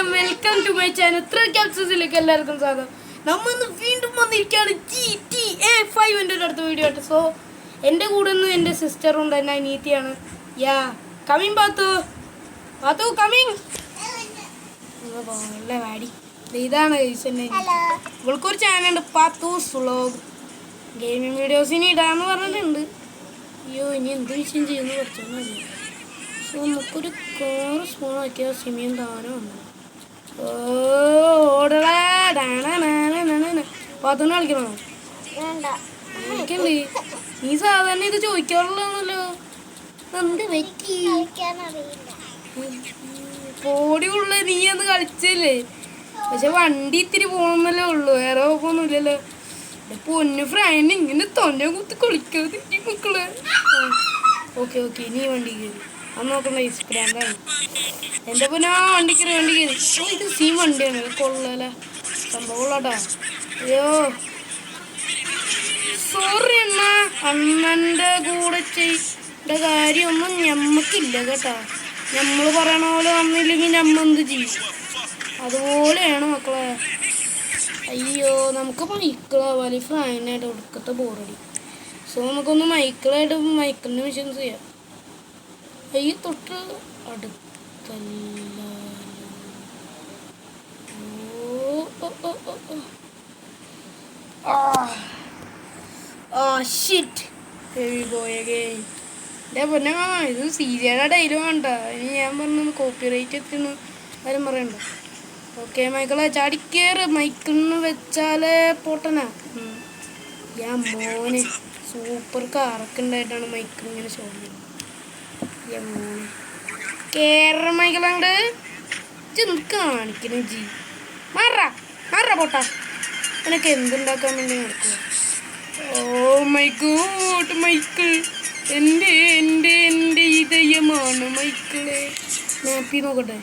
Welcome to my channel ക്യാപ്സിലേക്ക് എല്ലാവർക്കും സ്വാഗതം. നമ്മൾ വീണ്ടും വന്നിരിക്കുകയാണ് GTA 5 എൻ്റെ അടുത്ത വീഡിയോ ആയിട്ട്. സോ എൻ്റെ കൂടെ നിന്ന് എൻ്റെ സിസ്റ്ററുണ്ട്, എൻ്റെ അനിയത്തിയാണ്. യാ കമ്മിങ് പാത്തു കമ്മിങ് നല്ല വാടി. ഇതാണ് ഇവൾക്കൊരു ചാനലുണ്ട്, പാത്തൂസ് വ്ളോഗ്. ഗെയിമിങ് വീഡിയോസ് ഇനി ഇടാന്ന് പറഞ്ഞിട്ടുണ്ട്. അയ്യോ ഇനി എന്ത് വിഷയം ചെയ്യുന്നു കുറച്ചൊന്നും അറിയാം. സോ നമുക്കൊരു കോറ് സ്പൂൺ ആക്കിയ സിമിയും താനും ഉണ്ട്. ഓടടാ പാത്തുന്ന് കളിക്കണോ? കളിക്കണ്ടേ? നീ സാധാരണ ഇത് ചോദിക്കാറുള്ളതാണല്ലോ. എന്ത് പറ്റി? പോടി ഉള്ള നീ അന്ന് കളിച്ചല്ലേ. പക്ഷെ വണ്ടി ഇത്തിരി പോകണമെന്നല്ലേ ഉള്ളു, വേറെ കുഴപ്പമൊന്നുമില്ലല്ലോ. പൊന്നു ഫ്രണ്ട് ഇങ്ങനെ തൊന്നെ കുത്തി കളിക്കാതെ മക്കളെ. ഓക്കെ നീ വണ്ടി കയറി അന്ന് നോക്കണ്ട. ഇസ്പ്രാന്താണ് എൻ്റെ പൊന്നാ. വണ്ടി കയറി ഇത് സീം വണ്ടിയാണ്, കൊള്ളാല സംഭവമുള്ളട്ടാ. അയ്യോ സോറി അണ്ണാ, അണ്ണൻ്റെ കൂടെ ചെയ്യേണ്ട കാര്യമൊന്നും ഞമ്മക്കില്ല കേട്ടാ. നമ്മൾ പറയണ പോലെ വന്നില്ലെങ്കിൽ ഞമ്മ എന്ത് ചെയ്യും? അതുപോലെയാണ് മക്കളെ. അയ്യോ നമുക്ക് മൈക്കിളാവാല് ഫ്രാനായിട്ട് ഒടുക്കത്തെ ബോറടി. സോ നമുക്കൊന്ന് മൈക്കിളിൻ്റെ മിഷൻസ് ചെയ്യാം. അയ്യോ തൊട്ട് അടുത്തല്ല. ഇത് സീരിയയുടെ ഡയലോഗ് വേണ്ട. ഇനി ഞാൻ പറഞ്ഞത് കോപ്പിറൈറ്റ് എത്തുന്നു കാര്യം പറയണ്ട. ഓക്കെ മൈക്കിളെ ചാടിക്കേറ്. മൈക്കിളിന് വെച്ചാലേ പൊട്ടനാ. ഞാൻ മോനെ സൂപ്പർ കാറൊക്കെ ഉണ്ടായിട്ടാണ് മൈക്കിൾ ഇങ്ങനെ ഷോ ചെയ്യുന്നത്. മോനെ കേറ മൈക്കിളുണ്ട്. കാണിക്കണ ജി മാറാ പൊട്ടാ. എനിക്ക് എന്തുണ്ടാക്കാൻ വേണ്ടി നടക്കുക? ഓ മൈ ഗോഡ് മൈക്കിൾ, എൻ്റെ ഇതയമാണ് മൈക്കിളെ. മാപ്പി നോക്കട്ടെ.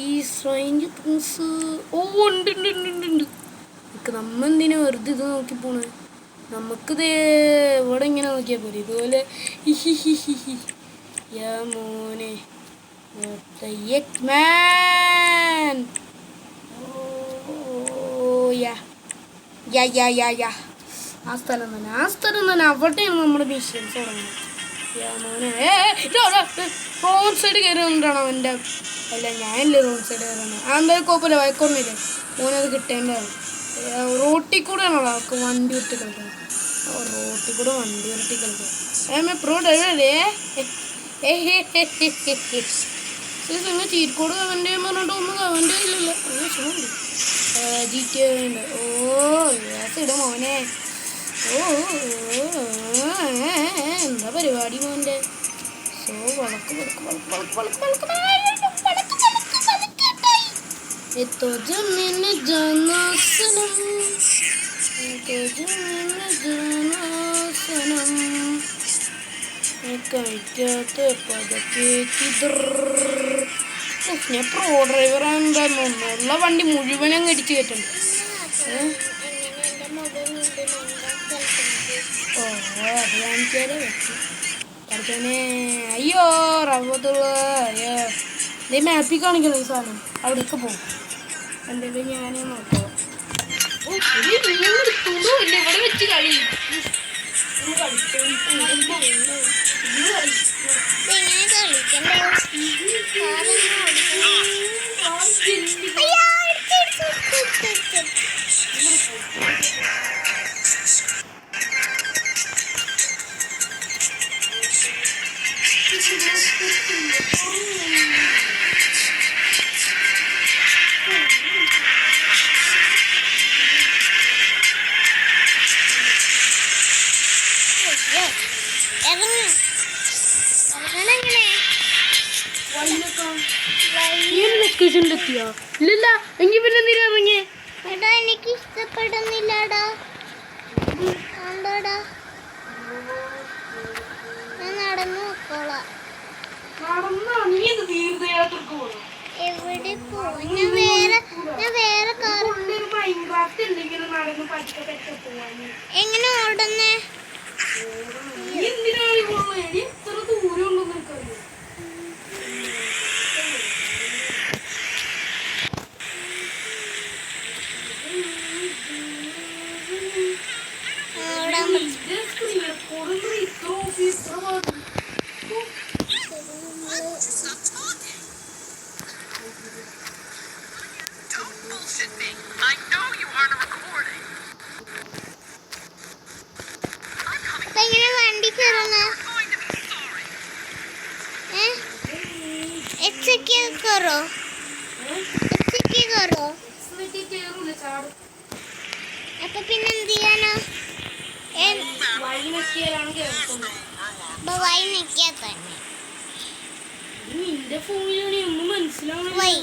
ഈ സ്ട്രേഞ്ച് തിങ്സ്. ഓ ഉണ്ട്. നമ്മെന്തിനാ വെറുതെ ഇത് നോക്കി പോണേ? നമുക്കിത് ഇവിടെ ഇങ്ങനെ നോക്കിയാൽ പോരെ. ഇതുപോലെ യാ മോനെ മാൻ. ഓ യാ ആ സ്ഥലം തന്നെ അവിടെയാണ് നമ്മുടെ മിഷൻസ് തുടങ്ങുന്നത്. യാ മോനെ റോഡ് സൈഡ് കയറി വന്നിട്ടാണോ അവൻ്റെ? അല്ല ഞാനില്ലേ റോഡ് സൈഡ് കയറാണ്. ആ എന്തായാലും കുഴപ്പമില്ല, വഴക്കൊന്നുമില്ല. മോനത് കിട്ടേണ്ടതാണ്. റോട്ടിൽ കൂടെ ആണോ അവർക്ക് വണ്ടി വിട്ട് കളിക്കണം? റോട്ടിൽ കൂടെ വണ്ടി വിരട്ടി കളിക്കാം. പ്രോ ഡ്രൈവറേ നിങ്ങൾ ചീറ്റ് കോഡ് കമൻറ്റ് ചെയ്യാൻ പറഞ്ഞിട്ട് ഒന്നും കമൻറ്റ് ചെയ്യില്ലല്ലോ. വിഷമമുണ്ട്. GTA ഉണ്ട്. ഓ ഇടാ മോനെ. ഓ എന്താ പരിപാടി മോൻ്റെ? സോ വളക്ക് കഴിക്കാത്ത ഞാൻ പ്രോ ഡ്രൈവർ എന്താണെന്ന് ഉള്ള വണ്ടി മുഴുവനും കടിച്ചു കയറ്റുണ്ട്. ഓ അത് കാണിച്ചാലേ പഠിച്ചനെ. അയ്യോ റവത്തുള്ള അയ്യോ നീ മാപ്പിൽ കാണിക്കണം ഈ സാധനം. അവിടേക്ക് പോകും. എന്തെങ്കിലും ഞാൻ നോക്കാം. ഇവിടെ വെച്ച് കളി എത്തിയോ? ഇല്ലല്ല. എങ്കിൽ പിന്നെ എന്തിനാ ഇറങ്ങിയേ? എനിക്ക് ഇഷ്ടപ്പെടുന്നില്ലടാ. ഞാൻ നടന്നു നോക്കോളാം. എവിടെ പോയി? ഞാൻ വേറെ കാർ എങ്ങനെ ഓടുന്നേ? എക്സക്ക് കയറോ എക്സക്ക് കയറോ കേറൂല ചാടും. അപ്പൊ പിന്നെ എന്ത് ചെയ്യാനോ വഴിനൊക്കെയാണ് കേൾക്കുന്നത്. വൈ നിക്കാ തന്നെ നിന്റെ ഫോണിലാണ് ഒന്നും മനസ്സിലാവണം. വൈ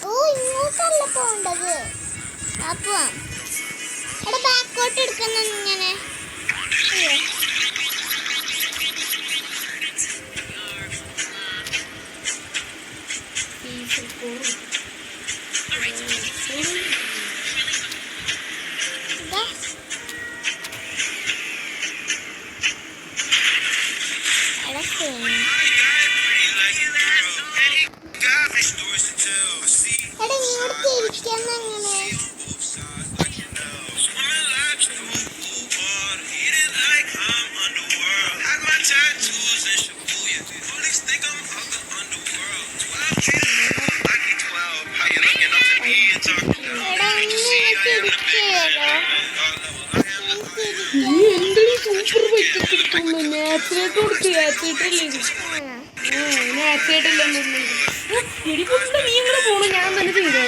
ഓ ഇങ്ങോട്ടല്ല പോണ്ടത്. അപ്പൊ എടാ ബാക്കോട്ട് എടുക്കുന്ന ഇങ്ങനെ എടാ ഇങ്ങോട്ട് തിരിക്കുന്ന എങ്ങനെ നീ എന്റെ സൂപ്പർ ബൈക്കൊക്കെ എടുക്കുന്നു. നാച്ചുറേറ്റ് കൊടുത്ത് നാച്ചുറേറ്റല്ലേ നാച്ചുറേറ്റല്ലേ എടിക്കൊണ്ട് നീ ഇങ്ങനെ പോണു. ഞാൻ തന്നെ ചെയ്തോ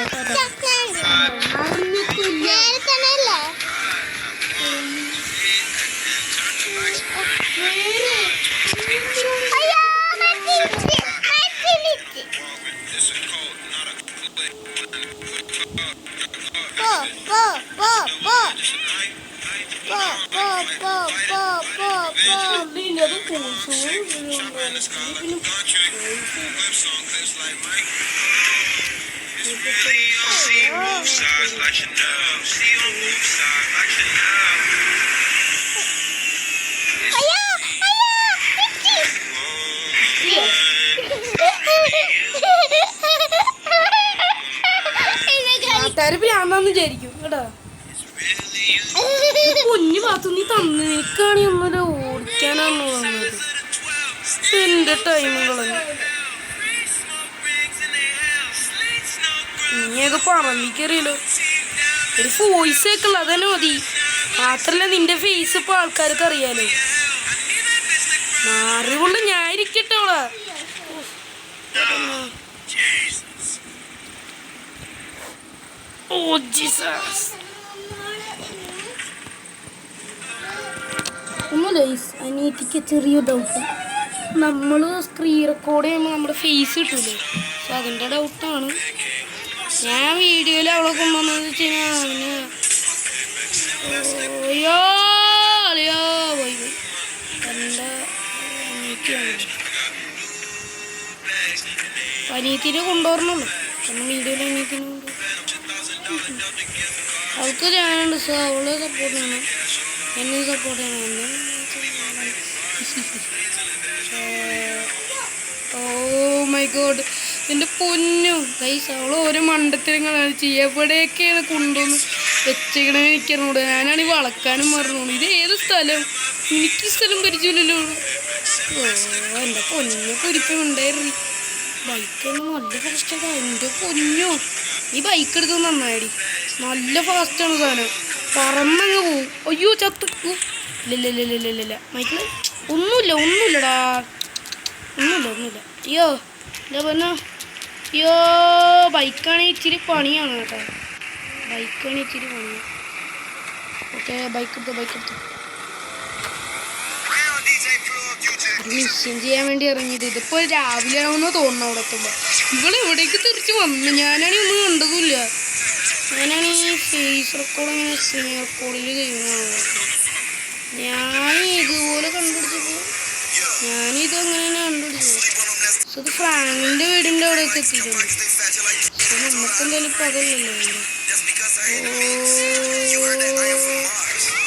ആൾക്കാര് വിചാരിക്കും കേട്ടോ. പൊന്നു പാത്തു നീ തന്നു നിനക്കാണി ഒന്നുമില്ല ഓടിക്കാനാണോ തന്നത്. എന്റെ ടൈമുകളൊന്നും നീയൊക്കെ പറമ്പിക്കറിയല്ലോ. ഒരു വോയിസ് കേൾക്കുള്ള അതന്നെ മതി. മാത്രല്ല നിന്റെ ഫേസ് ഇപ്പൊ ആൾക്കാർക്ക് അറിയാലോ. മാറികൊണ്ട് ഞാൻ ഇരിക്കട്ടെ അവളാ. Oh Jesus. അനിയത്തിക്ക് ചെറിയ ഡൗട്ട്. നമ്മൾ സ്ക്രീൻ റെക്കോർഡ് ചെയ്യുമ്പോൾ നമ്മുടെ ഫേസ് കിട്ടൂലേ. പക്ഷെ അതിൻ്റെ ഡൗട്ടാണ്. ഞാൻ വീഡിയോയിൽ അവളെ കൊണ്ടുവന്നത് വെച്ച് കഴിഞ്ഞാൽ അവന് അയ്യോ അയ്യോ പോയി പോയി എൻ്റെ അനിയത്തിയാണ്. അനിയത്തിനെ കൊണ്ടുവരണല്ലോ. കാരണം വീഡിയോയിൽ അനിയത്തിനെ അവൾക്ക് ഞാനുണ്ട്. സോ അവളെ സപ്പോർട്ട് ചെയ്യണം, എന്നെ സപ്പോർട്ട് ചെയ്യണം. ഓ മൈ ഗോഡ് എൻ്റെ പൊന്നു ഗൈസ്. അവൾ ഓരോ മണ്ടത്തരങ്ങളാണ് ചെയ്യപ്പെടെയൊക്കെയാണ് കൊണ്ടുവന്ന് വെച്ചേക്കണേ. എനിക്കറിഞ്ഞൂട്. ഞാനാണ് ഈ വളക്കാനും മറന്നോളൂ. ഇത് ഏത് സ്ഥലം? എനിക്ക് സ്ഥലം പരിചയമില്ലല്ലോ. ഓ എൻ്റെ പൊന്നു പൊരിപ്പം ഉണ്ടായിരുന്നു. ബൈക്കൊന്നും നല്ല ഫാസ്റ്റാണ്. എൻ്റെ പൊന്നു ഈ ബൈക്ക് എടുക്കുന്നത് നന്നായിടി. നല്ല ഫാസ്റ്റാണ് സാധനം. പറന്നങ്ങ് പോവും. അയ്യോ ചത്ത്. ഇല്ല മൈക്കിള് ഒന്നുമില്ലടാ. ഒന്നുമില്ല. അയ്യോ എന്താ പറഞ്ഞ. അയ്യോ ബൈക്കാണെങ്കിൽ ഇച്ചിരി പണിയാണ് കേട്ടോ. ബൈക്കാണെങ്കിൽ ഇച്ചിരി പണിയാണ്. ഓക്കെ ബൈക്ക് എടുത്തു. മിഷൻ ചെയ്യാൻ വേണ്ടി ഇറങ്ങിയത്. ഇതിപ്പോൾ രാവിലെ ആവുമെന്ന് തോന്നുന്നു. അവിടെ എത്തുമ്പോൾ ഇവളെവിടേക്ക് തിരിച്ച് വന്നു. ഞാനാണെങ്കിൽ ഒന്നും കണ്ടതുമില്ല. ഞാനാണെങ്കിൽ ഫേസ് റെക്കോർഡ് ഇങ്ങനെ സ്ക്രീൻ റെക്കോർഡിൽ ചെയ്യുന്നതാണ്. ഞാൻ ഇതുപോലെ കണ്ടുപിടിച്ചപ്പോൾ ഞാനിതങ്ങനെ കണ്ടുപിടിച്ചത്. പക്ഷെ ഇത് ഫ്രാങ്കിൻ്റെ വീടിൻ്റെ അവിടെയൊക്കെ എത്തിയിട്ടുണ്ട്. പക്ഷെ നമുക്കെന്തായാലും പകലല്ലോ.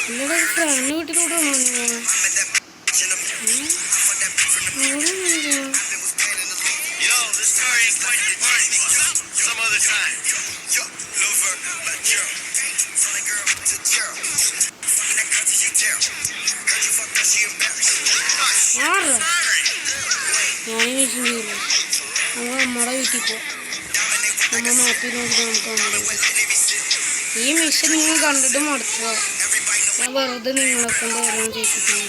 എന്നോട് ഫ്രാങ്കിൻ്റെ വീട്ടിലൂടെ വന്നു. ഞാൻ മിഷൻ ചെയ്യില്ല. നമ്മൾ നമ്മുടെ വീട്ടിൽ പോവാം. നമ്മൾ മാറ്റി നോക്കി നമുക്ക് നമ്മുടെ ഈ മിഷൻ നിങ്ങൾ കണ്ടിട്ട് മടുക്കുക. ഞാൻ വെറുതെ നിങ്ങളെ കൊണ്ട് ഓരോന്ന് ചെയ്യിപ്പിക്കുന്നു.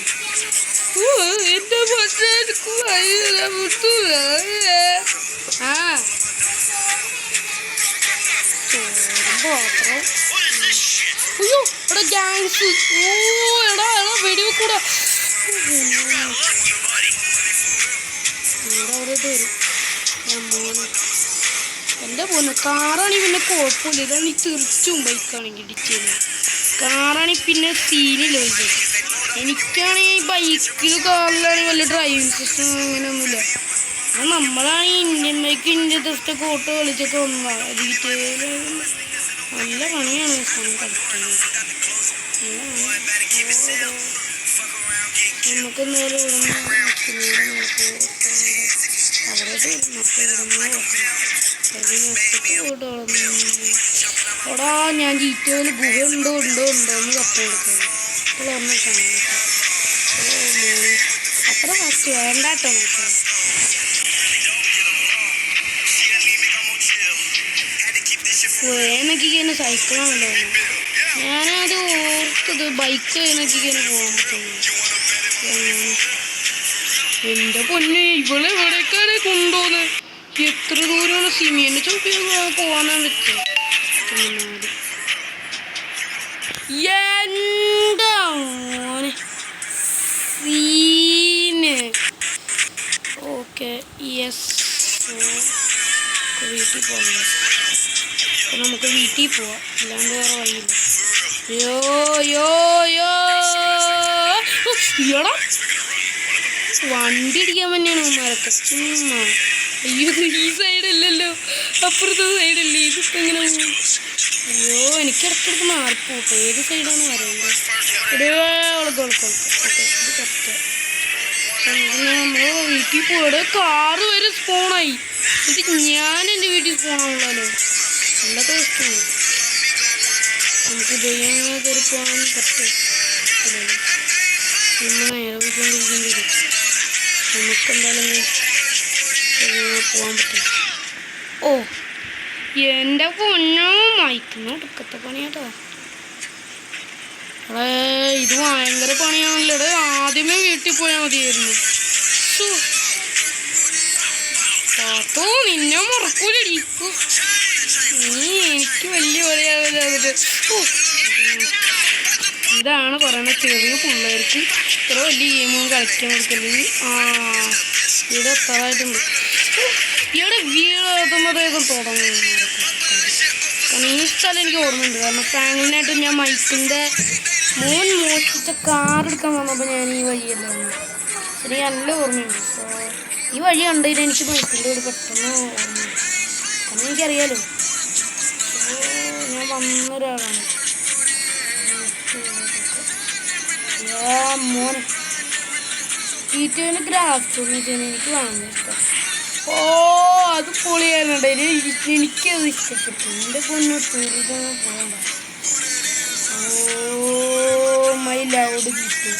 എന്റെ ആ ചോറും അയ്യോ ഇവിടെ ഗ്യാങ്സ്. എടാ വെടിവെക്കൂടാ. അവിടെ തരും എൻ്റെ പൊന്ന്. കാറാണെങ്കിൽ പിന്നെ കുഴപ്പമില്ല. ഇതാണ് ഈ തീർച്ചും ബൈക്കാണെങ്കിൽ ഇടിച്ചത്. കാറാണെങ്കിൽ പിന്നെ സീനില്ല ബൈക്ക്. എനിക്കാണെങ്കിൽ ബൈക്കിൽ കാറിലാണെങ്കിൽ വല്ല ഡ്രൈവിംഗ് സിസ്റ്റം അങ്ങനെയൊന്നുമില്ല. നമ്മളാണെങ്കിൽ ഇന്ത്യൻ ബൈക്ക് ഇന്ത്യ ടെസ്റ്റൊക്കെ ഓട്ടോ കളിച്ചൊക്കെ വന്നതാണ്. ഡീറ്റെയിൽ നല്ല പണിയാണ് സാധനം കളിക്കുന്നത്. നമുക്ക് നേരെ ഇവിടുന്ന് അവരത് എടാ ഞാൻ ജീറ്റോയിൽ ഗുഹ ഉണ്ടോ എന്ന് കപ്പെടുക്കുന്നത് അത്ര ഫസ്റ്റ് വേണ്ടാട്ടോ നോക്കാം. നോക്കിക്കഴിഞ്ഞ സൈക്കിളാണല്ലോ. ഞാനത് ഓർത്തത് ബൈക്ക് നോക്കിക്കഴിഞ്ഞ പോകാൻ പറ്റുന്നു. എൻ്റെ പൊന്നെ ഇവളെ എവിടേക്കാരെ കൊണ്ടുപോകുന്നത്? എത്ര ദൂരമാണ്? സിമിയൻ്റെ ചോപ്പി പോകാനാണ് വെച്ചത്. എൻ്റെ മോനെ സീന്. ഓക്കെ യെസ് വീട്ടിൽ പോകാം. അപ്പം നമുക്ക് വീട്ടിൽ പോവാം. അല്ലാണ്ട് വേറെ വഴിയില്ല. യോടാ വണ്ടി അടിക്കാൻ തന്നെയാണ് ഉമ്മാരൊക്കെ ചുമ്മാ. അയ്യോ ഈ സൈഡല്ലല്ലോ, അപ്പുറത്തെ സൈഡല്ലേ. ഇതിപ്പോൾ എങ്ങനെ? അയ്യോ എനിക്ക് ഇടയ്ക്കിടയ്ക്ക് മാറിപ്പോട്ടെ. ഏത് സൈഡാണ് വരേണ്ടത്? ഓക്കെ ഇത് കറക്റ്റ്. നമ്മൾ വീട്ടിൽ പോയുടെ കാറ് വരെ സ്പോണായി. ഇത് ഞാൻ എൻ്റെ വീട്ടിൽ സ്പോണാണല്ലോ. നല്ല ടേസ്റ്റാണ്. നമുക്ക് ദൈവം കയറി പോകാൻ പറ്റും. നമ്മൾ നേരെ പോയിക്കൊണ്ടിരിക്കേണ്ടി വരും. നമുക്കെന്തായാലും പോകാൻ പറ്റും. ഓ എൻ്റെ പൊന്നോ മയക്കുന്ന ഒടുക്കത്തെ പണിയാട്ടോ. ഇത് ഭയങ്കര പണിയാണല്ലോ. ആദ്യമേ വീട്ടിൽ പോയാൽ മതിയായിരുന്നു. പാത്തോ നിന്നെ മറക്കൂലടി. നീ എനിക്ക് വലിയ പറയാതെ. ഇതാണ് പറയുന്നത് ചെറിയ പിള്ളേർക്ക് ഇത്ര വലിയ ഗെയിമൊന്നും കളിക്കാൻ കൊടുക്കരുത്. ഇവിടെ എത്താറായിട്ടുണ്ട്. ഇവിടെ വീഴാകുമ്പോഴേക്കും തുടങ്ങും. കാരണം ഈ സ്ഥലം എനിക്ക് ഓർമ്മയുണ്ട്. കാരണം ഫ്രാങ്ക്ലിനായിട്ട് ഞാൻ മൈക്കിൻ്റെ മോൻ മോഷിച്ച കാറെടുക്കാൻ വന്നപ്പോൾ ഞാൻ ഈ വഴിയല്ല വന്നു. എനിക്ക് നല്ല ഓർമ്മയുണ്ട്. സോ ഈ വഴി കണ്ടതിൽ എനിക്ക് മൈക്കിൻ്റെ കൂടെ പെട്ടെന്ന് ഓർമ്മയുണ്ട്. കാരണം എനിക്കറിയാലോ ഞാൻ വന്നൊരാളാണ്. മോനെ വീട്ടിൽ ഗ്രാഫ്റ്റ് എനിക്ക് ഭയങ്കര ഇഷ്ടം. ഓ അത് പൊളിയായിരുന്നുണ്ട്. എനിക്കത് ഇഷ്ടപ്പെട്ടു. എൻ്റെ പൊന്നു ടൂറിസം പോകണ്ട. Oh my lord jeep.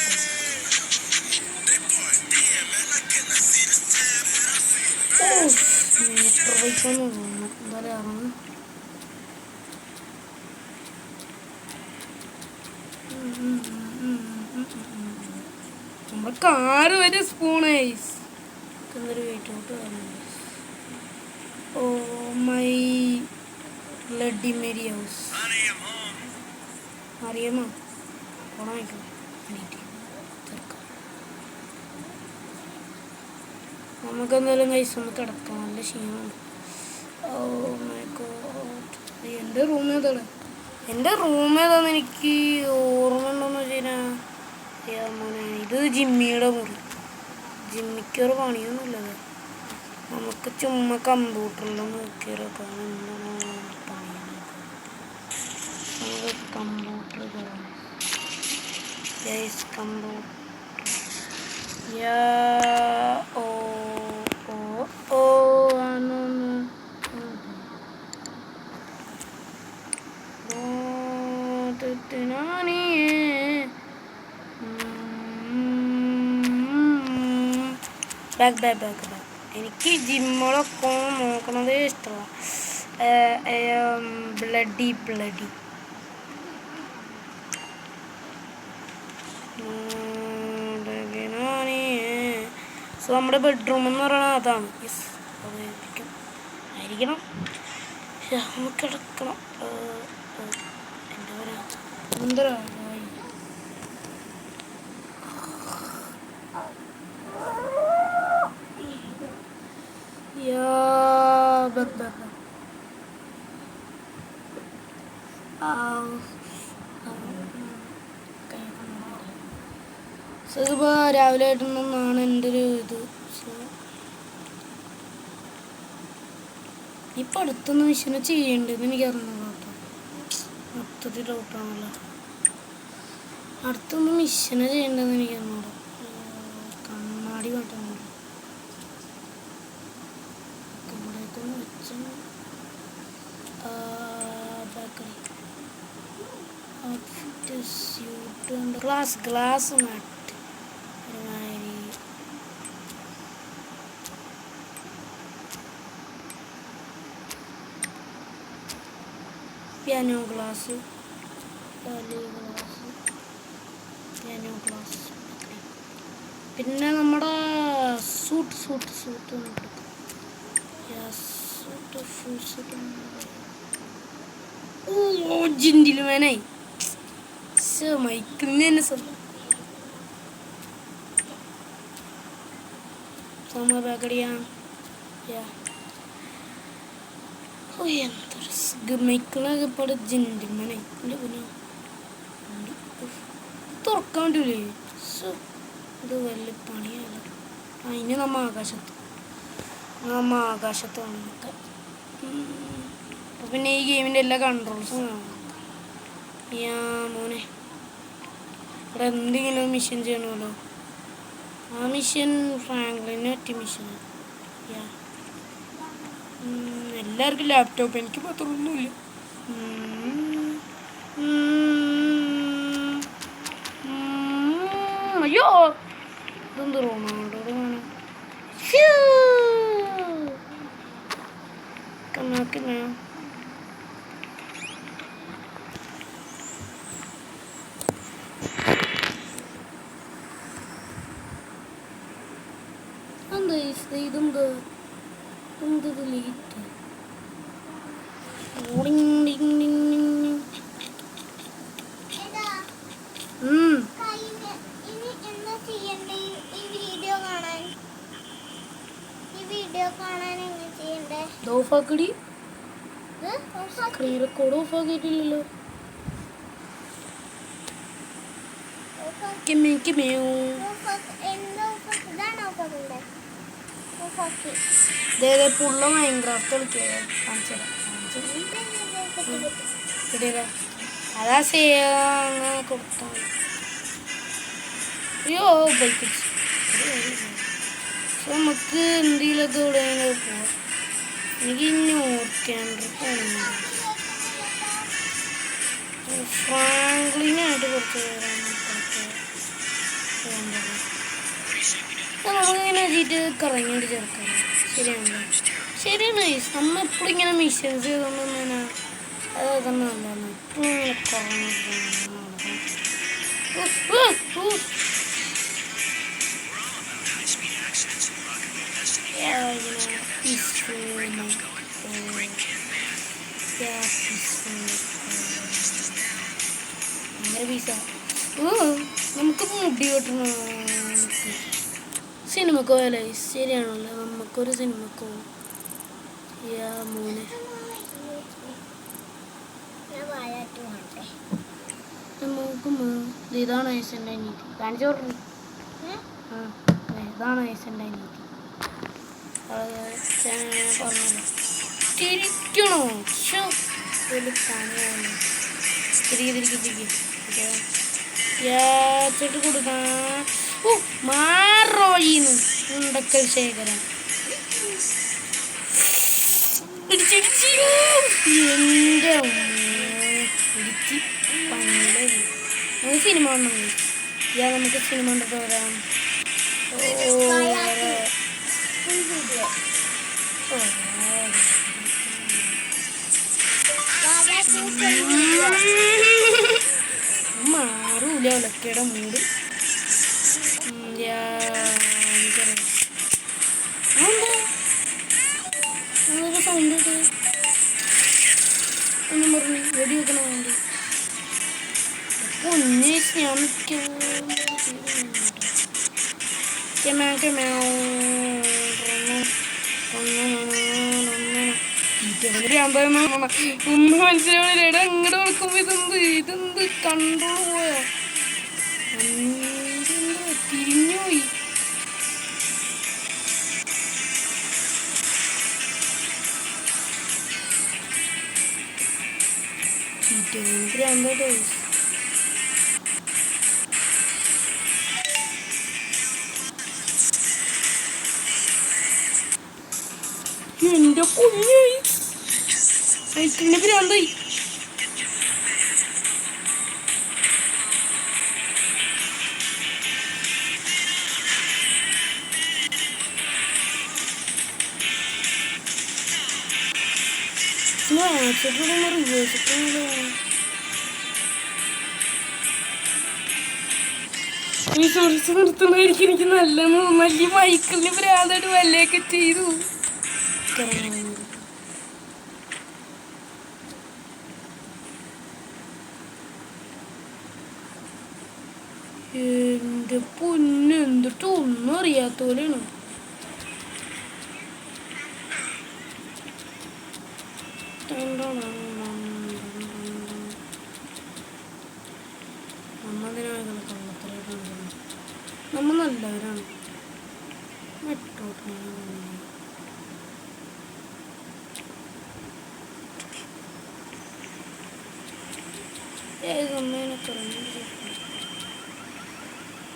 ഓ മോട്ടോർ ബൈക്കൊന്നും തോന്നുന്നു. എന്തായാലും ഇറങ്ങും. നമ്മുടെ കാറ് വരെ സ്പൂണൈസ് എന്തൊരു വീട്ടോട്ട് വരുന്നത്. Oh my bloody Mary house. അറിയാമോ ഓണായിക്കോ നമുക്കെന്തായാലും കൈസ് ഒന്ന് കിടക്കാം. നല്ല ക്ഷീണമുണ്ട്. Oh my god. എൻ്റെ റൂം ഏതാണ്? എൻ്റെ റൂം ഏതാണെന്ന് എനിക്ക് ഓർമ്മ ഉണ്ടോയെന്ന് വെച്ച് കഴിഞ്ഞാൽ മോനെ ഇത് ജിമ്മിയുടെ മുറി. ജിമ്മിക്കൊരു പണിയൊന്നുമില്ലത്. നമുക്ക് ചുമ്മാ കമ്പ്യൂട്ടറിലും നോക്കിയാലൊക്കെ എന്താണ് പണിയാണ്. നമുക്ക് കമ്പ്യൂട്ടർ കമ്പ്യൂട്ടർ ഓ ഓ ഓ ബാക്ക്. എനിക്ക് ജിമ്മളൊക്കെ നോക്കണതേ ഇഷ്ടമാണ്. ബ്ലഡി സോ നമ്മുടെ ബെഡ്റൂം എന്ന് പറയുന്നത് അതാണ്. യെസ്, ആയിരിക്കണം. നമുക്ക് കിടക്കണം. എന്താ പറയാ, എന്താ ഇതിപ്പോൾ രാവിലെ ആയിട്ടൊന്നാണ് എൻ്റെ ഒരു ഇത്. ഇപ്പം അടുത്തൊന്ന് മിഷന് ചെയ്യേണ്ടതെന്ന് എനിക്ക് അറിഞ്ഞു കേട്ടോ. മൊത്തത്തിൽ ഡൗട്ടാണല്ലോ. അടുത്തൊന്ന് മിഷന് ചെയ്യേണ്ടതെന്ന് എനിക്ക് അറിഞ്ഞൂടോ. കണ്ണാടി മാറ്റാൻ ഇവിടേക്കൊന്ന് വെച്ച ബേക്കറി സ്യൂട്ട് ഗ്ലാസ് മാറ്റി piano glass, piano glass. പിന്നെ നമ്മുടെ സൂട്ട് ഫുൾ സൂട്ട്. ഓ ജിൻഡിൽ വേനായി മൈക്കിളിന് തന്നെ സമ ബാക്കടിയാ. ഓ എന്തൊരു മൈക്കിളൊക്കെ ഇപ്പോൾ ജിൻഡിൽമേനായി. എൻ്റെ പിന്നെ തുറക്കാൻ പറ്റൂലേ. ഇത് വലിയ പണിയല്ല. അതിന് നമ്മ ആകാശത്താണ് നമുക്ക്. അപ്പോൾ പിന്നെ ഈ ഗെയിമിൻ്റെ എല്ലാ കൺട്രോൾസും കാണാം. മോനെ ഇവിടെ എന്തെങ്കിലും മിഷൻ ചെയ്യണമല്ലോ. ആ മിഷൻ ഫ്രാങ്ക്ലിന് പറ്റിയ മിഷനാണ്. എല്ലാവർക്കും ലാപ്ടോപ്പ്, എനിക്ക് മാത്രമൊന്നുമില്ല. അയ്യോ ഇതെന്ത് റോണാൾഡോ കണ്ണാക്കിനാ. ഇതെന്ത് ലേറ്റ്. ഓഫാക്കടി, സ്ക്രീൻ റെക്കോർഡ് ഓഫാക്കിയിട്ടില്ലല്ലോ. പുള്ള മൈൻക്രാഫ്റ്റ് കളിക്കുക. അതാ സേവ കൊടുത്താൽ അയ്യോ ബൈക്ക്. നമുക്ക് എന്തെങ്കിലുമൊക്കെ ഇവിടെ പോവാം. എനിക്ക് നോർക്കാൻഡ്രി പോകുന്നു. ഫ്രാങ്ക്ലിനായിട്ട് കുറച്ച് നമുക്കിങ്ങനെ എഴുതിയിട്ട് കറങ്ങിയിട്ട് ചേർക്കാം. ശരിയാണല്ലോ, ശരിയാണ്. നമ്മൾ എപ്പോഴും ഇങ്ങനെ മിഷൻസ് ചെയ്തുകൊണ്ട് തന്നെ അതൊക്കെ നല്ലതാണ്. എപ്പോഴും ഇങ്ങനെ കുറഞ്ഞ നമുക്ക് മുടി കിട്ടണ സിനിമക്ക് പോയാലേ. ശരിയാണല്ലോ, നമുക്കൊരു സിനിമക്ക് പോകും. മോനെ ഇതാണ് ഐസൻ്റെ അനീതി. കാണിച്ചു പറഞ്ഞു. ഇതാണ് ഐസൻ്റെ അനീതി. പറഞ്ഞല്ലോ തിരിക്കണോ പണിയാണ്. തിരിച്ചിട്ട് കൊടുക്കാൻ മാറോയിന്ന് ഉണ്ടക്കൽ ശേഖരൻ എൻ്റെ പിടിച്ച് പണിയിലെ. നമുക്ക് സിനിമ കാണണം. നമുക്ക് സിനിമ കണ്ടിട്ട് വരാം. മാറൂല ഒലക്കയുടെ മൂട്. പൊന്നെ ഞാൻ ഒന്നും മനസ്സിലാവില്ല. അങ്ങോട്ട് കൊടുക്കുമ്പോ ഇതെന്ത് കൺട്രോൾ പോയാ തിരിഞ്ഞുപോയി. ഭ്രാന്തായിട്ട് എന്റെ പൊന്നായി സൈക്കിളിന് ഭ്രാന്തായി. റിസോഴ്സ് നിർത്തുന്നതായിരിക്കും എനിക്ക് നല്ലതെന്ന് തോന്നുന്നു. മൈക്കിളിന് ഭ്രാന്തായിട്ട് വല്ലയൊക്കെ ചെയ്തു. എന്റെ പൊന്ന് എന്തിട്ട് ഒന്നും അറിയാത്ത പോലെയാണ്. നമ്മ നല്ലവരാണ്.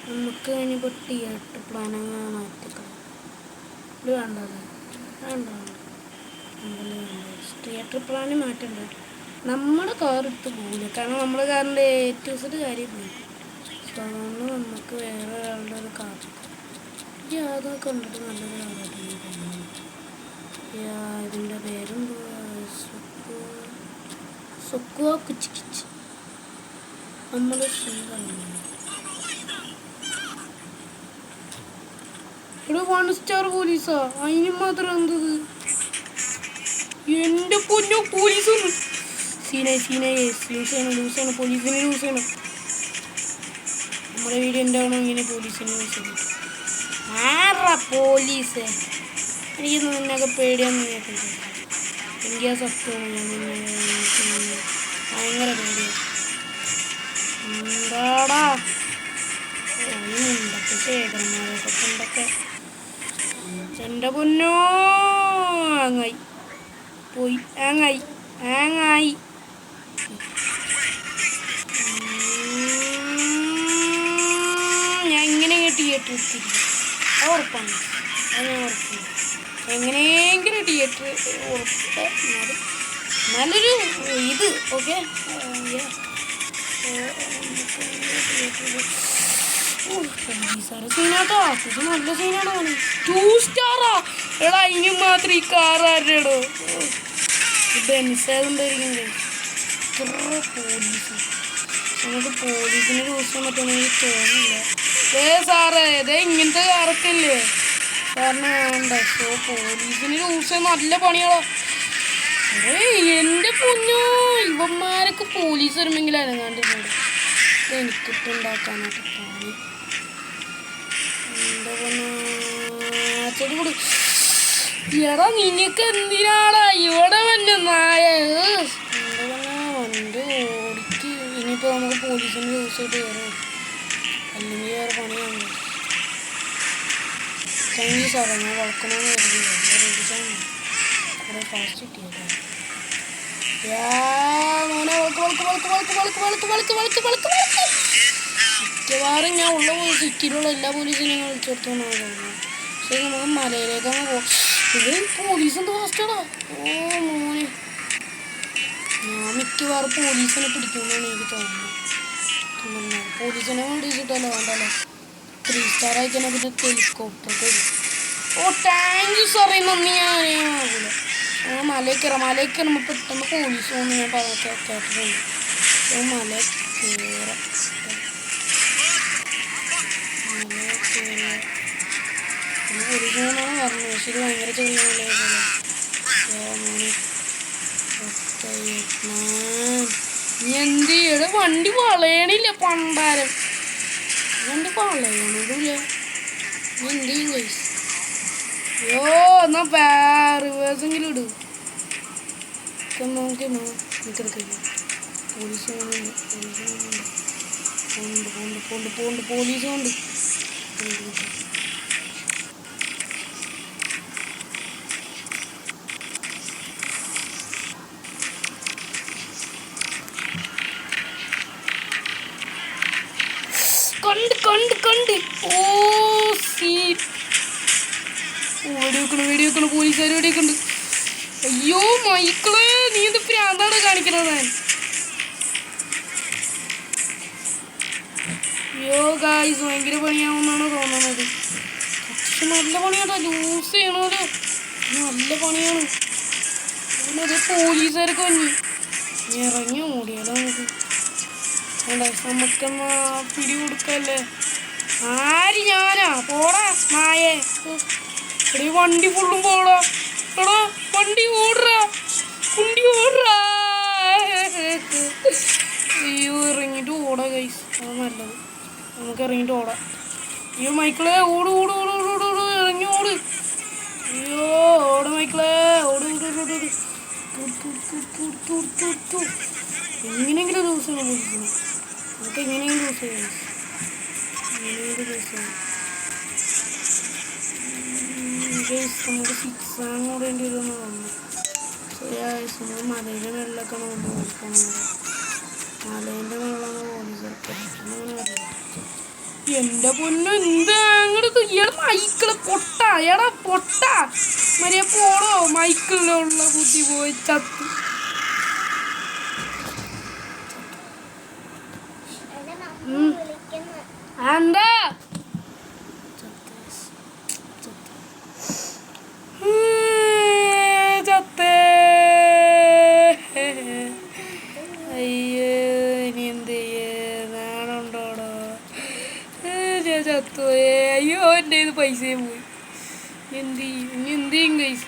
നമുക്ക് ഇനിയിപ്പോൾ തിയേറ്റർ പ്ലാനങ്ങ മാറ്റിക്കണം. ഇത് വേണ്ടത് വേണ്ട തിയേറ്റർ പ്ലാന് മാറ്റണ്ട. നമ്മുടെ കാർ എടുത്ത് പോകില്ല. കാരണം നമ്മുടെ കാറിൻ്റെ ഏറ്റവും കാര്യം പോയി. സോ അതുകൊണ്ട് നമുക്ക് വേറെ ഒരാളുടെ ഒരു കാർ അതൊക്കെ കണ്ടിട്ട് നല്ലൊരു കാറായിട്ട് തോന്നുന്നു. ഇതിൻ്റെ പേരെന്തുവാ? സുക്കുവ കിച്ച് കിച്ച്. നമ്മുടെ ഇവിടെ 1 സ്റ്റാർ പോലീസാ. അതിന് മാത്രം എന്തത്? എൻ്റെ പൊന്നോ പോലീസൊന്നും ലൂസാണ് പോലീസിനെ ലൂസാണ്. നമ്മുടെ വീട് എന്താണോ ഇങ്ങനെ പോലീസിനെ ലൂസാണ്. ആറാ പോലീസ് എനിക്കൊന്നും നിന്നൊക്കെ പേടിയാന്ന് കേൾക്കുന്നത്. എനിക്ക് ആ സത്യമാണ്. ഭയങ്കര പേടിയാണ്. എന്താടാ ഉണ്ടൊക്കെ ശേഖരന്മാരൊക്കെ ഉണ്ടൊക്കെ. എൻ്റെ പൊന്നോ ആങ്ങായി പോയി. ആങ്ങായി ഞാൻ ഇങ്ങനെ തിയേറ്റർ എത്തിയില്ല. ഉറപ്പാണ്. അത് ഞാൻ ഉറപ്പാണ്. എങ്ങനെയെങ്കിലും തിയേറ്റർ ഉറപ്പ് നല്ലൊരു ഇത് ഓക്കെ. സീനാട്ടോ ഇത് നല്ല സീനാണോ? 2 സ്റ്റാറാ. എടാ അതിന് മാത്രം ഈ കാർ ആരുടെടോ? ബെൻസാകുണ്ടായിരിക്കും. പോലീസ് നമുക്ക് പോലീസിന് ദിവസം പറ്റുമെന്ന് എനിക്ക് തോന്നില്ല. സാറേ ഇതേ ഇങ്ങനത്തെ കാറൊക്കെ ഇല്ലേ സാറിന് വേണ്ട. സോ പോലീസിന് ദിവസം നല്ല പണിയാളോ. എൻ്റെ പൊന്നോ ഇവന്മാരൊക്കെ പോലീസ് വരുമെങ്കിൽ അനങ്ങാണ്ടിരുന്നത് എനിക്കിട്ടുണ്ടാക്കാനായിട്ട് പണി. എൻ്റെ പൊന്നോ ചെടി കൂടി എടാ നിനക്ക് എന്തിനാടാ ഇവിടെ വന്ന നായ? എൻ്റെ പൊന്നോ വണ്ടി ഓടിക്ക്. ഇനിയിപ്പോൾ നമുക്ക് പോലീസിൻ്റെ ദിവസമായിട്ട് കയറും. അല്ലെങ്കിൽ വേറെ പണിയാണ്. താങ്ക് യു സാറേ. ഞാൻ വളക്കണമെന്ന് കരുതിയില്ല. അവിടെ ഫാസ്റ്റ് കിട്ടിയല്ലോ. മിക്കവാറും ഞാൻ ഉള്ള സിറ്റിയിലുള്ള എല്ലാ പോലീസിനെയും ഞാൻ വിളിച്ചെടുത്തോന്നാണ് തോന്നുന്നു. പക്ഷേ നമുക്ക് മലയിലേക്കങ്ങ് പോകും. ഇത് പോലീസ് എന്ത് ഫാസ്റ്റാടാ. ഓ മോനെ ഞാൻ മിക്കവാറും പോലീസിനെ പിടിക്കുമെന്നാണ് എനിക്ക് തോന്നുന്നത്. പോലീസിനെ കൊണ്ടിരിച്ചിട്ടല്ലോ വേണ്ടല്ലോ. 3 സ്റ്റാർ അയക്കണം. പിന്നെ ഹെലികോപ്റ്റർ തരും. ഓ താങ്ക് യു സാറേ. നന്ദി. ഞാനാകില്ല. മലയിൽ കയറുമ്പോൾ പെട്ടെന്ന് പോലീസ് പോകുന്നു. ഞാൻ കേട്ടിട്ടുണ്ട്. മല കയറാം. പോലീസ് പോകുന്നതാണ് പറഞ്ഞത്. പക്ഷേ ഇത് ഭയങ്കര ചെറിയ മലയെ പോലെ. നീ എന്ത് ചെയ്യട? വണ്ടി വളയണില്ല പണ്ടാരം. വണ്ടി വളയണില്ല. എന്ത് ചെയ്യും ഗൈസ്? അയ്യോ എന്നാ റിവേഴ്സെങ്കിലും ഇട്. നോക്കിയെന്നോ നിൽക്കിടക്ക് പോലീസ് പോലീസ് കൊണ്ട് കണ്ട് ഓ സീറ്റ് വെടിവെക്കണ പോലീസുകാർ വെടിവെക്കണ്ട്. അയ്യോ മൈക്കിള് നീ ഇത് പ്രാന്താണ് കാണിക്കണത്. അയ്യോ ഗായ്സ് ഭയങ്കര പണിയാവുന്നാണ് തോന്നണത്. പക്ഷെ നല്ല പണിയാട്ടോ, ലൂസ് ചെയ്യണമല്ലോ, നല്ല പണിയാണ്. അതിനത് പോലീസുകാരൊക്കെ വന്നി ഇറങ്ങി ഓടിയാലോ നമുക്ക്. നമുക്കെന്നാ പിടി കൊടുക്കല്ലേ. ആര് ഞാനാ? പോടാ നായേ. എടീ വണ്ടി ഫുള്ളും പോടാ. എടാ വണ്ടി ഓടുറാ, കുണ്ടി ഓടുറാ. അയ്യോ ഇറങ്ങിയിട്ട് ഓടാ ഗൈസ്, അത് നല്ലത്. നമുക്ക് ഇറങ്ങിയിട്ട് ഓടാം. അയ്യോ മൈക്കിളെ ഓട് ഓട് ഓട് ഓട് ഓട് ഓട് ഇറങ്ങി ഓട്. അയ്യോ ഓട് മൈക്കിളെ ഓട് ഓട് ഓട് ഓട്. എങ്ങനെയെങ്കിലും ദിവസമാണ് പോയിരിക്കുന്നത്. നമുക്ക് എങ്ങനെയെങ്കിലും ദിവസം ചെയ്യാം. നമുക്ക് സിക്സാണ് ഓടേണ്ടി വരുമെന്ന് തോന്നുന്നു. നമ്മൾ മലയുടെ മേളിലൊക്കെ വന്ന് നോക്കണം. മലേൻ്റെ മേളാണ് പോലീസൊക്കെ അങ്ങനെ അറിയാം. എൻ്റെ പൊന്നു എന്താ അങ്ങോട്ട് ഇയാൾ മൈക്കിള് പൊട്ട എടാ പൊട്ട മരിയ പോടോ. മൈക്കിളിലുള്ള ബുദ്ധി പോയി ചത്ത്. എന്താ ചത്തേ? അയ്യോ ഇനി എന്ത് ചെയ്യേ? നാണുണ്ടോടോ? ചത്തുപോയേ. അയ്യോ എൻ്റെ ഇത് പൈസയും പോയി. എന്ത് ചെയ്യും? ഇനി എന്ത് ചെയ്യും പൈസ?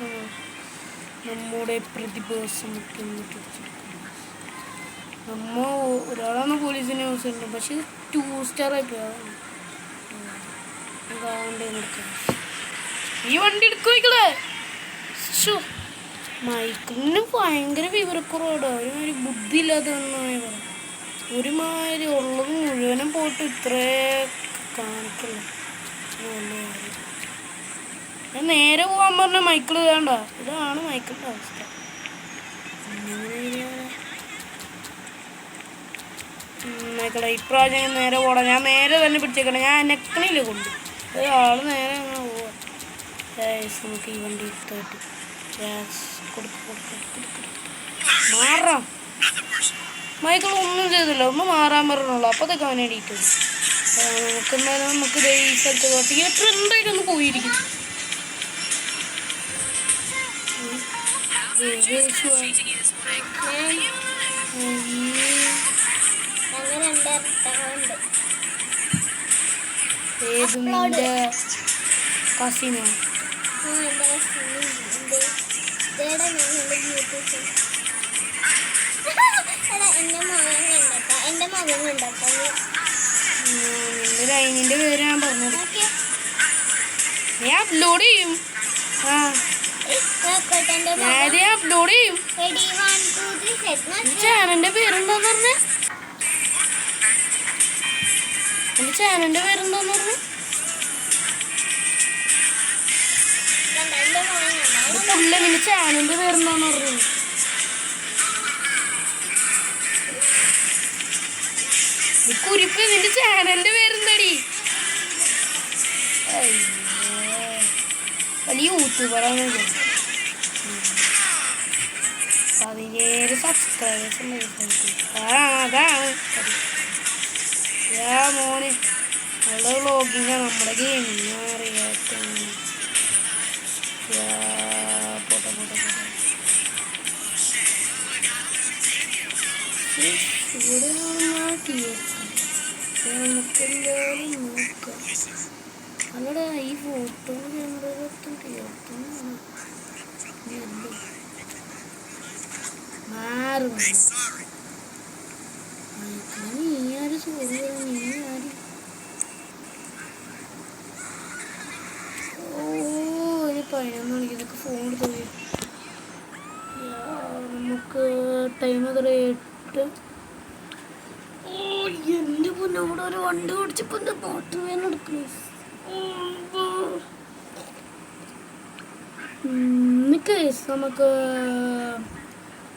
നമ്മുടെ പ്രതിഭാസം നമ്മ ഒരാളാണ് പോലീസിനെ യൂസ് ചെയ്യുന്നത്. പക്ഷെ 2 സ്റ്റാർ ആയിപ്പോയി. ഈ വണ്ടി എടുക്കുവയ്ക്കളെ. മൈക്കിളിന് ഭയങ്കര വിവരക്കുറവാടോ. ഒരുമാതിരി ബുദ്ധി ഇല്ലാത്തതെന്നാണ് പറയാം. ഒരുമാതിരി ഉള്ളത് മുഴുവനും പോയിട്ട് ഇത്രേ കാണിക്കില്ല. ഞാൻ നേരെ പോകാൻ പറഞ്ഞ മൈക്കിൾ വേണ്ട. ഇതാണ് മൈക്കിളിൻ്റെ അവസ്ഥ. മൈക്കിളെ ഇപ്രാവശ്യം നേരെ പോടാം. ഞാൻ നേരെ തന്നെ പിടിച്ചേക്കണം. ഞാൻ നെക്കണില്ല കൊണ്ട് ഒരാൾ നേരെ അങ്ങനെ പോവാം. നമുക്ക് ഈ വണ്ടി എടുത്തായിട്ട് മാറാം. മൈക്കിൾ ഒന്നും ചെയ്തില്ല, ഒന്ന് മാറാൻ പറഞ്ഞുള്ളൂ. അപ്പോഴത്തേക്ക് അവനെ എണീറ്റ് നമുക്കെന്തായാലും നമുക്ക് ഈ സ്ഥലത്ത് തിയേറ്റർ എന്തായാലും ഒന്ന് പോയിരിക്കും. ഏത് നിന്റെ കസിനോ? നിന്റെ പേര് ഞാൻ പറഞ്ഞു. ഞാൻ അപ്ലോഡ് ചെയ്യും. ഞാൻ അപ്ലോഡ് ചെയ്യും. ചാനലിന്റെ പേരെന്താന്ന് പറഞ്ഞേ? എന്റെ ചാനലിന്റെ പേരെന്താന്ന് പറഞ്ഞു? പുള്ള നിന്റെ ചാനലിന്റെ പേരെന്താന്ന് പറഞ്ഞു? കുരിപ്പ് നിന്റെ ചാനലിന്റെ പേരെന്താടി? വലിയ യൂട്യൂബറാണ്. 17 സബ്സ്ക്രൈബേഴ്സ് അതാണ് മോനെ. നമ്മുടെ വ്ളോഗിങ്ങാണ്, നമ്മുടെ ഗെയിമിങ് അറിയാത്ത. ഇവിടെ ഈ ഫോട്ടോ നീ ആര് ചോറ് നീ ആര് ഓ ഒരു 11 മണിക്ക് ഇതൊക്കെ ഫോൺ എടുത്ത് നമുക്ക് ടൈം എത്ര 8 ഓ എൻ്റെ പൊന്നോടെ ഒരു വണ്ടി ഓടിച്ചപ്പോൾ എൻ്റെ പാട്ട് വേണം എടുക്കണേ നമുക്ക്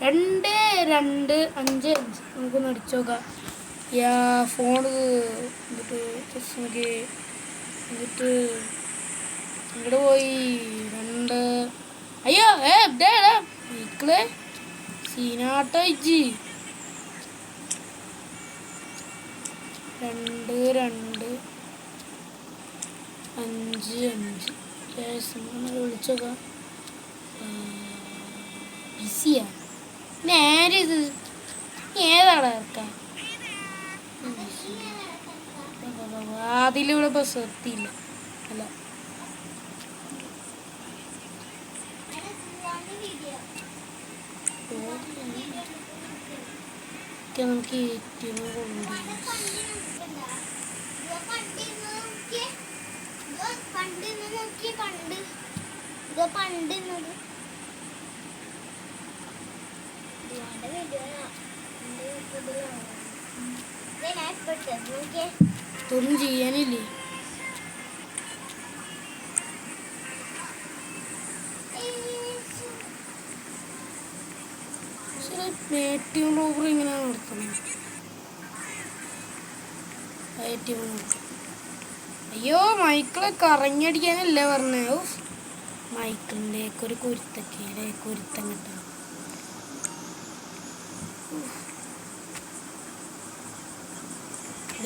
2-2-5-5 നമുക്കൊന്ന് അടിച്ചു നോക്കാം ഫോൺ എന്നിട്ട് നോക്കി എന്നിട്ട് ഇങ്ങോട്ട് പോയി 2 അയ്യോ മൈക്കിളെ സീനാട്ടോ ഇജ്ജി 2-2-5-5 വിളിച്ചോക്കാം ബിസിയാ നേരിത് ഏതാടാ ഇറക്കാം അതിലൂടെ ബസ് എത്തിയില്ല അല്ല നമുക്ക് ഏറ്റവും ഒന്നും ചെയ്യാനില്ലേ ഏറ്റവും റോബർ ഇങ്ങനെയാണ് നടത്തുന്നത് അയ്യോ മൈക്കിളെ കറങ്ങിയടിക്കാനല്ല പറഞ്ഞേ മൈക്കിളിൻ്റെ ഒക്കെ ഒരു കുരുത്തം കിട്ടാം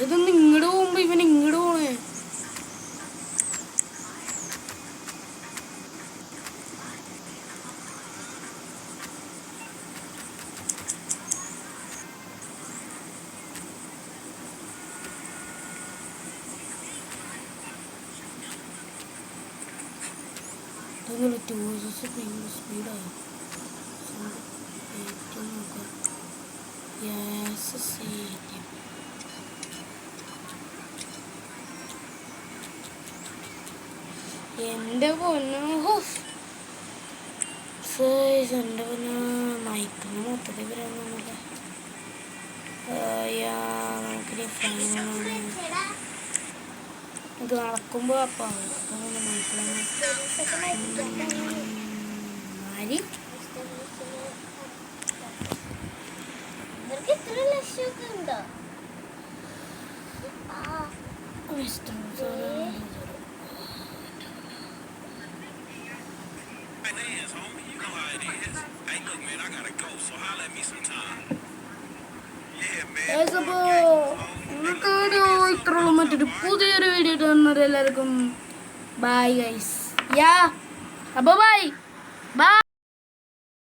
ഇതൊന്നും ഇങ്ങോട്ട് പോകുമ്പോ ഇവൻ ഇങ്ങോട്ട് പോണേ ഇതൊന്നും ടൂറിസ്റ്റ് ഭയങ്കര സ്പീഡായി ഏറ്റവും നോക്കാം എൻ്റെ പൊന്നോ എൻ്റെ പൊന്നോ മൈക്കിന് മൊത്തത്തിൽ വരാനൊന്നുമില്ല നമുക്കിനി ഇത് നടക്കുമ്പോൾ അപ്പം മൈക്കിളാണ് ആര് ഇത്രയുള്ള മറ്റൊരു പുതിയൊരു വീഡിയോ കാണുന്നത് എല്ലാവർക്കും ബൈ ഗൈസ് അപ്പോൾ ബൈ